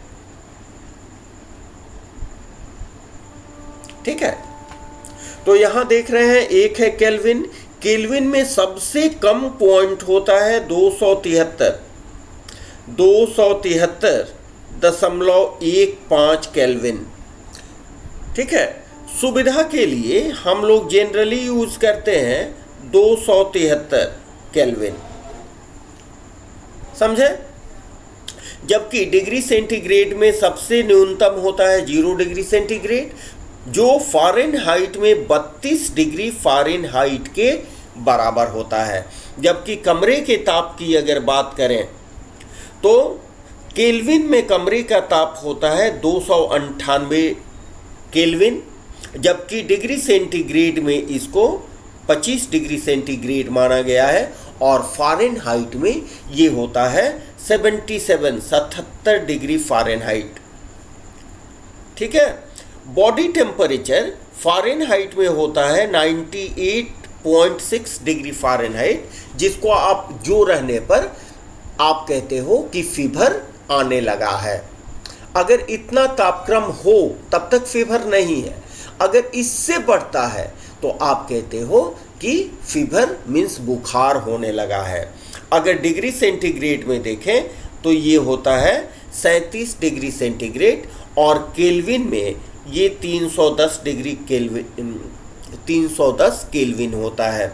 ठीक है। तो यहां देख रहे हैं, एक है केल्विन। केल्विन में सबसे कम पॉइंट होता है 273.15 केल्विन, ठीक है। सुविधा के लिए हम लोग जनरली यूज करते हैं 273 केल्विन, समझे। जबकि डिग्री सेंटीग्रेड में सबसे न्यूनतम होता है 0 डिग्री सेंटीग्रेड, जो फ़ारेनहाइट में 32 डिग्री फ़ारेनहाइट के बराबर होता है। जबकि कमरे के ताप की अगर बात करें तो केल्विन में कमरे का ताप होता है 298 केल्विन, जबकि डिग्री सेंटीग्रेड में इसको 25 डिग्री सेंटीग्रेड माना गया है, और फ़ारेनहाइट में ये होता है 77 डिग्री फ़ारेनहाइट। ठीक है। बॉडी टेम्परेचर फ़ारेनहाइट में होता है 98.6 डिग्री फ़ारेनहाइट, जिसको आप जो रहने पर आप कहते हो कि फीवर आने लगा है। अगर इतना तापक्रम हो तब तक फीवर नहीं है, अगर इससे बढ़ता है तो आप कहते हो कि फीवर मीन्स बुखार होने लगा है। अगर डिग्री सेंटीग्रेड में देखें तो ये होता है 37 डिग्री सेंटीग्रेड, और केल्विन में ये 310 केल्विन होता है।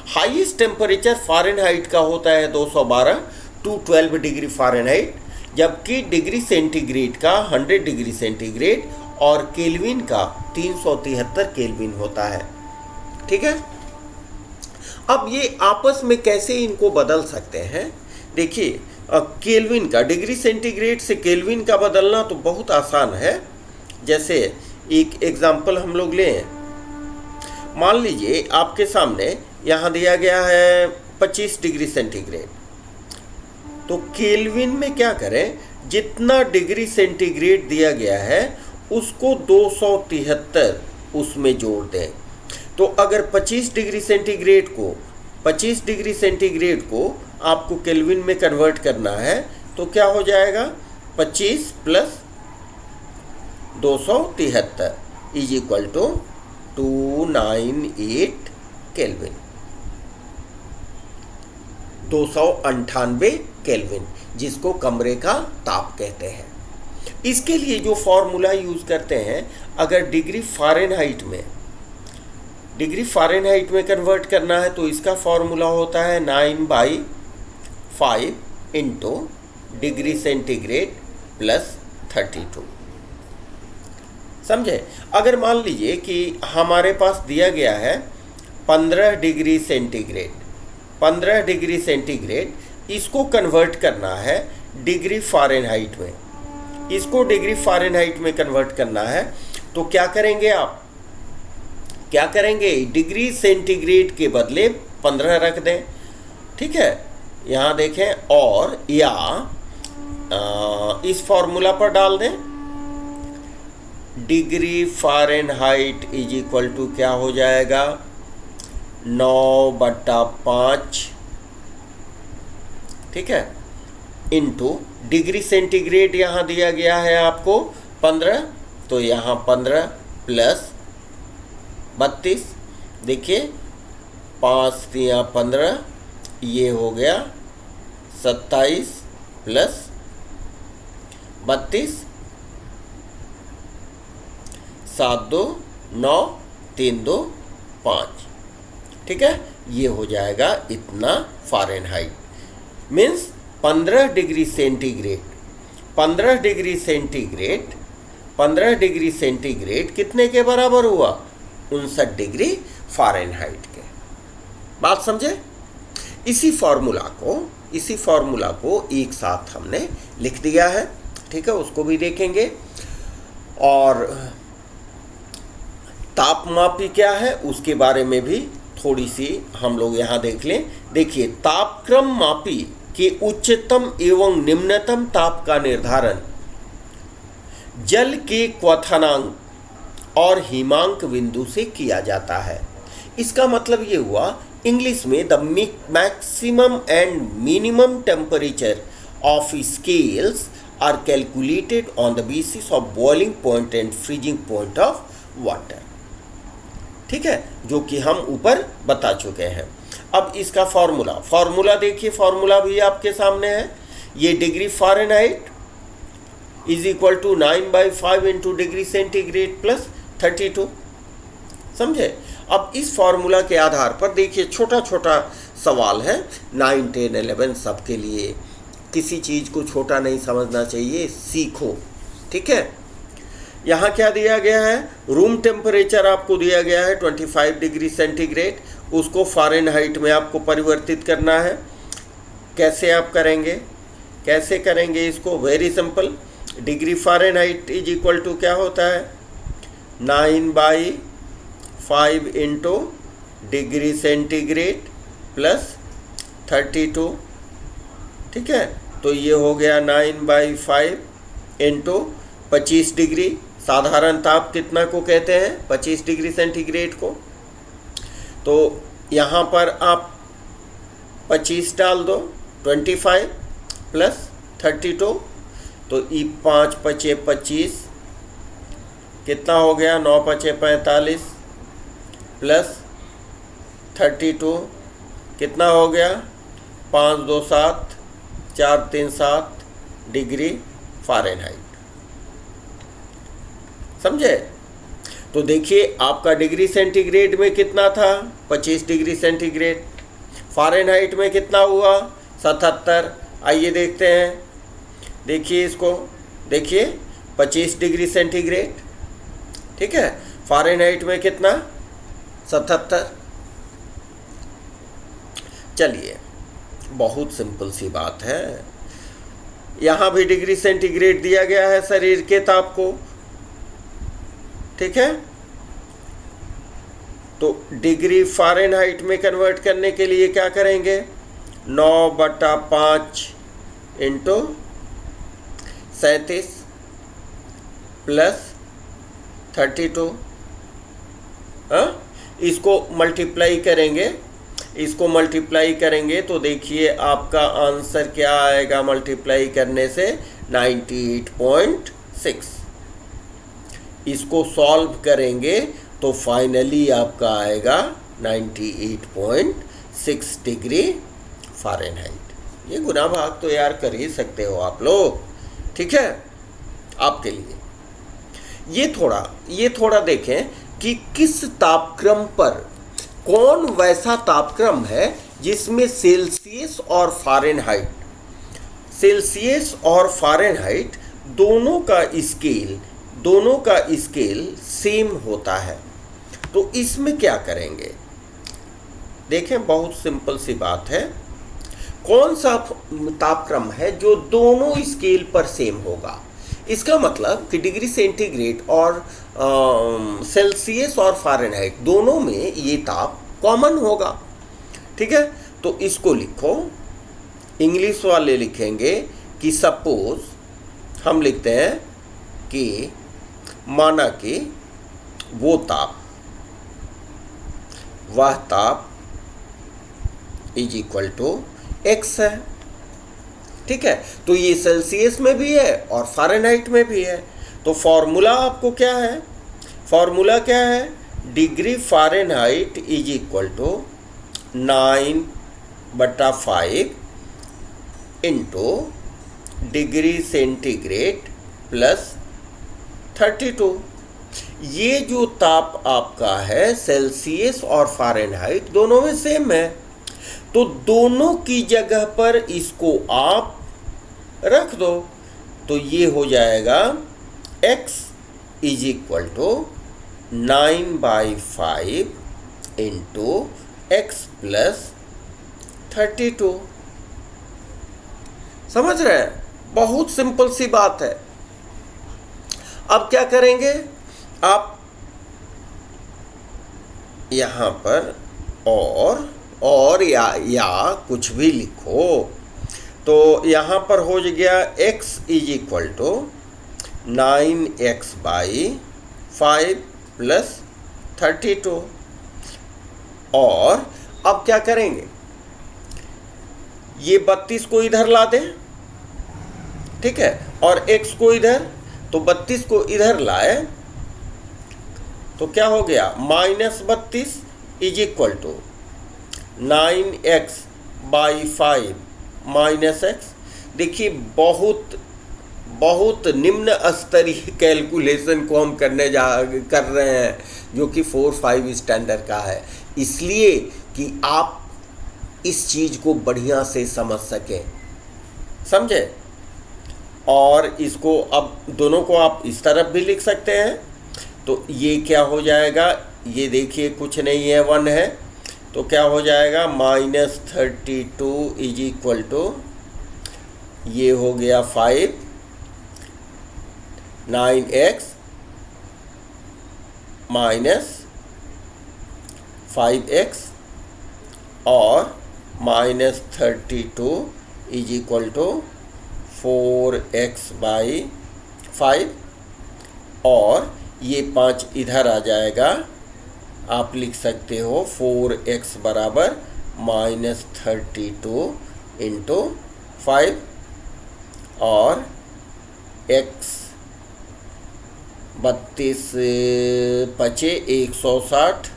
हाईएस्ट टेम्परेचर फ़ारेनहाइट का होता है 212 टू 12 डिग्री फ़ारेनहाइट, जबकि डिग्री सेंटीग्रेड का 100 डिग्री सेंटीग्रेड और केल्विन का 373 केल्विन होता है। ठीक है। अब ये आपस में कैसे इनको बदल सकते हैं? देखिए, केल्विन का डिग्री सेंटीग्रेड से केल्विन का बदलना तो बहुत आसान है। जैसे एक एग्जांपल हम लोग लें, मान लीजिए आपके सामने यहाँ दिया गया है 25 डिग्री सेंटीग्रेड, तो केल्विन में क्या करें, जितना डिग्री सेंटीग्रेड दिया गया है उसको 273 उसमें जोड़ दें। तो अगर 25 डिग्री सेंटीग्रेड को आपको केल्विन में कन्वर्ट करना है तो क्या हो जाएगा, 25 plus 273 is equal to 298 kelvin, 298 kelvin, जिसको कमरे का ताप कहते हैं। इसके लिए जो फॉर्मूला यूज करते हैं, अगर डिग्री फ़ारेनहाइट में कन्वर्ट करना है तो इसका फॉर्मूला होता है 9/5 इंटू डिग्री सेंटीग्रेड प्लस 32। समझे? अगर मान लीजिए कि हमारे पास दिया गया है 15 डिग्री सेंटीग्रेड, इसको कन्वर्ट करना है डिग्री फ़ारेनहाइट में, इसको डिग्री फ़ारेनहाइट में कन्वर्ट करना है, तो क्या करेंगे आप? क्या करेंगे, डिग्री सेंटीग्रेड के बदले 15 रख दें। ठीक है, यहाँ देखें, और या इस फॉर्मूला पर डाल दें, degree Fahrenheit is equal to क्या हो जाएगा, 9/5, ठीक है, इंटू डिग्री सेंटीग्रेड यहाँ दिया गया है आपको 15, तो यहाँ 15 प्लस 32, देखिए 5 3 15, ये हो गया 27 प्लस 32, 7 2 9 3 2 5, ठीक है, ये हो जाएगा इतना फ़ारेनहाइट। मीन्स 15 डिग्री सेंटीग्रेड कितने के बराबर हुआ, 59 डिग्री फ़ारेनहाइट के। बात समझे? इसी फॉर्मूला को एक साथ हमने लिख दिया है। ठीक है, उसको भी देखेंगे। और तापमापी क्या है उसके बारे में भी थोड़ी सी हम लोग यहाँ देख लें। देखिए, तापक्रम मापी के उच्चतम एवं निम्नतम ताप का निर्धारण जल के क्वथनांक और हिमांक बिंदु से किया जाता है। इसका मतलब ये हुआ, इंग्लिश में the maximum and minimum temperature of scales are calculated on the basis of boiling point and freezing point of water. ठीक है, जो कि हम ऊपर बता चुके हैं। अब इसका फॉर्मूला देखिए, फॉर्मूला भी आपके सामने है। ये degree Fahrenheit is equal to 9/5 into degree centigrade plus 32। समझे? अब इस फॉर्मूला के आधार पर देखिए, छोटा छोटा सवाल है, 9 10 11 सबके लिए किसी चीज़ को छोटा नहीं समझना चाहिए, सीखो। ठीक है, यहाँ क्या दिया गया है, रूम टेम्परेचर आपको दिया गया है 25 डिग्री सेंटीग्रेड, उसको फ़ारेनहाइट में आपको परिवर्तित करना है। कैसे आप करेंगे, कैसे करेंगे इसको, very simple. Degree Fahrenheit is equal to क्या होता है, 9/5 इंटू डिग्री सेंटीग्रेड प्लस 32। ठीक है, तो ये हो गया 9/5 इंटू 25 डिग्री। साधारण ताप कितना को कहते हैं, 25 डिग्री सेंटीग्रेड को। तो यहाँ पर आप 25 डाल दो, 25 प्लस 32, तो 5 पचे 25, कितना हो गया, 9 पचे 45 प्लस 32 कितना हो गया, 5 2 7 4 3 7 डिग्री फ़ारेनहाइट। समझे? तो देखिए आपका डिग्री सेंटीग्रेड में कितना था, 25 डिग्री सेंटीग्रेड, फ़ारेनहाइट में कितना हुआ, 77। आइए देखते हैं, देखिए इसको, देखिए 25 डिग्री सेंटीग्रेड, ठीक है, फ़ारेनहाइट में कितना, 77। चलिए, बहुत सिंपल सी बात है। यहाँ भी डिग्री सेंटीग्रेड दिया गया है शरीर के ताप को, ठीक है। तो डिग्री फ़ारेनहाइट में कन्वर्ट करने के लिए क्या करेंगे, 9/5 इंटू 37 प्लस 32, इसको मल्टीप्लाई करेंगे, इसको मल्टीप्लाई करेंगे तो देखिए आपका आंसर क्या आएगा, मल्टीप्लाई करने से 98.6। इसको सॉल्व करेंगे तो फाइनली आपका आएगा 98.6 डिग्री फ़ारेनहाइट। ये गुना भाग तो यार कर ही सकते हो आप लोग, ठीक है। आपके लिए ये थोड़ा देखें कि किस तापक्रम पर, कौन वैसा तापक्रम है जिसमें सेल्सियस और फ़ारेनहाइट दोनों का स्केल सेम होता है। तो इसमें क्या करेंगे, देखें बहुत सिंपल सी बात है। कौन सा तापक्रम है जो दोनों स्केल पर सेम होगा, इसका मतलब कि डिग्री सेंटीग्रेड और सेल्सियस और फ़ारेनहाइट दोनों में ये ताप कॉमन होगा, ठीक है। तो इसको लिखो, इंग्लिश वाले लिखेंगे कि सपोज, हम लिखते हैं कि माना कि वह ताप इज इक्वल टू एक्स है, ठीक है। तो ये सेल्सियस में भी है और फ़ारेनहाइट में भी है। तो फॉर्मूला आपको क्या है, फॉर्मूला क्या है, degree Fahrenheit is equal to 9/5 into degree centigrade plus 32। ये जो ताप आपका है सेल्सियस और फ़ारेनहाइट दोनों में सेम है, तो दोनों की जगह पर इसको आप रख दो, तो ये हो जाएगा x is equal to 9/5 into x plus 32। समझ रहे हैं, बहुत सिंपल सी बात है। अब क्या करेंगे आप, यहाँ पर और या कुछ भी लिखो, तो यहाँ पर हो गया x is equal to 9x/5 plus 32। और अब क्या करेंगे, ये 32 को इधर ला दें, ठीक है, और x को इधर, तो 32 को इधर लाए तो क्या हो गया, -32 is equal to 9x/5 minus x. देखिए बहुत निम्न स्तरीय कैलकुलेशन को हम कर रहे हैं, जो कि 4-5 स्टैंडर्ड का है, इसलिए कि आप इस चीज़ को बढ़िया से समझ सकें, समझे। और इसको अब दोनों को आप इस तरफ भी लिख सकते हैं, तो ये क्या हो जाएगा, ये देखिए कुछ नहीं है, 1 है, तो क्या हो जाएगा -32 इज इक्वल टू, ये हो गया 5, 9x माइनस 5x और -32 इज इक्वल टू 4x/5, और ये 5 इधर आ जाएगा, आप लिख सकते हो 4x बराबर -32 इंटू 5 और x 32 पचे 160,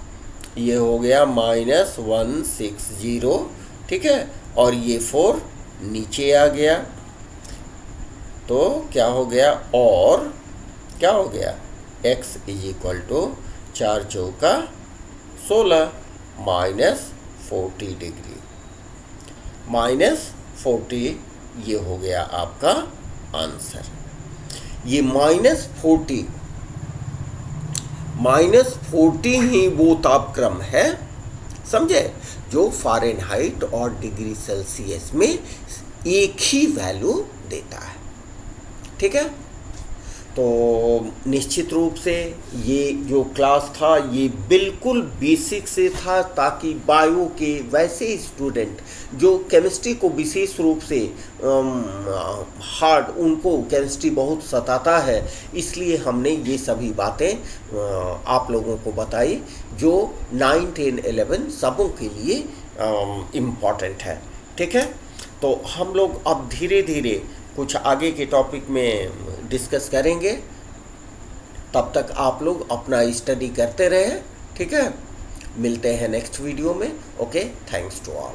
ये हो गया -160, ठीक है, और ये 4 नीचे आ गया, तो क्या हो गया, और क्या हो गया, x इज इक्वल टू 4 चौका 16 -40 डिग्री, -40, ये हो गया आपका आंसर। ये -40 ही वो तापक्रम है, समझे, जो फ़ारेनहाइट और डिग्री सेल्सियस में एक ही वैल्यू देता है, ठीक है। तो निश्चित रूप से ये जो क्लास था ये बिल्कुल बेसिक से था, ताकि बायो के वैसे स्टूडेंट जो केमिस्ट्री को विशेष रूप से हार्ड, उनको केमिस्ट्री बहुत सताता है, इसलिए हमने ये सभी बातें आप लोगों को बताई, जो 9, 10, 11 सबों के लिए इम्पॉर्टेंट है, ठीक है। तो हम लोग अब धीरे धीरे कुछ आगे के टॉपिक में डिस्कस करेंगे, तब तक आप लोग अपना स्टडी करते रहें, ठीक है। मिलते हैं नेक्स्ट वीडियो में। Okay, thanks to all.